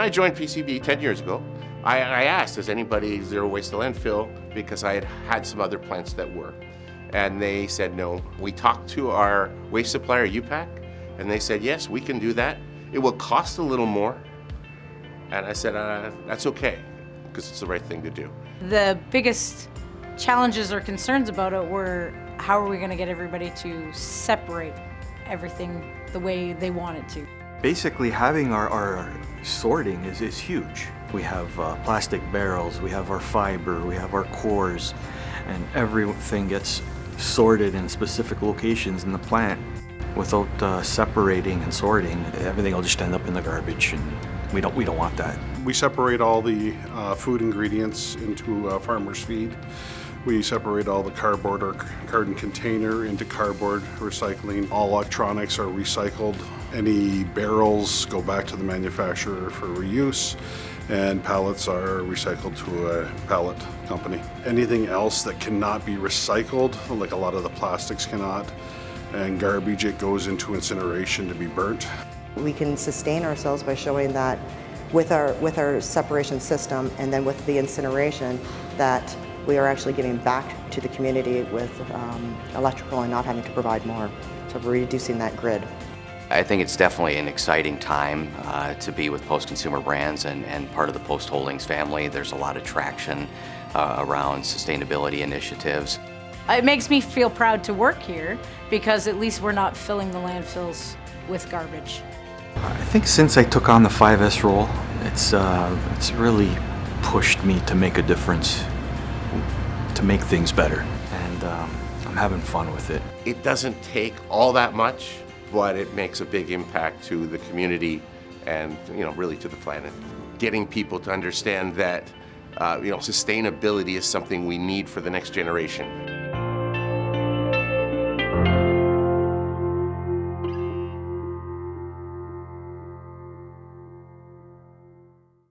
when I joined PCB 10 years ago, I asked, is anybody zero waste to landfill? Because I had had some other plants that were. And they said no. We talked to our waste supplier, UPAC, and they said, yes, we can do that. It will cost a little more. And I said, that's okay, because it's the right thing to do. The biggest challenges or concerns about it were, how are we going to get everybody to separate everything the way they want it to? Basically, having our sorting is huge. We have plastic barrels, we have our fiber, we have our cores, and everything gets sorted in specific locations in the plant. Without separating and sorting, everything will just end up in the garbage, and we don't want that. We separate all the food ingredients into farmer's feed. We separate all the cardboard or carton container into cardboard recycling. All electronics are recycled. Any barrels go back to the manufacturer for reuse, and pallets are recycled to a pallet company. Anything else that cannot be recycled, like a lot of the plastics cannot, and garbage, it goes into incineration to be burnt. We can sustain ourselves by showing that with our separation system and then with the incineration, that we are actually giving back to the community with electrical and not having to provide more. So we're reducing that grid. I think it's definitely an exciting time to be with Post Consumer Brands and part of the Post Holdings family. There's a lot of traction around sustainability initiatives. It makes me feel proud to work here because at least we're not filling the landfills with garbage. I think since I took on the 5S role, it's really pushed me to make a difference, to make things better, and I'm having fun with it. It doesn't take all that much, but it makes a big impact to the community and really to the planet. Getting people to understand that sustainability is something we need for the next generation.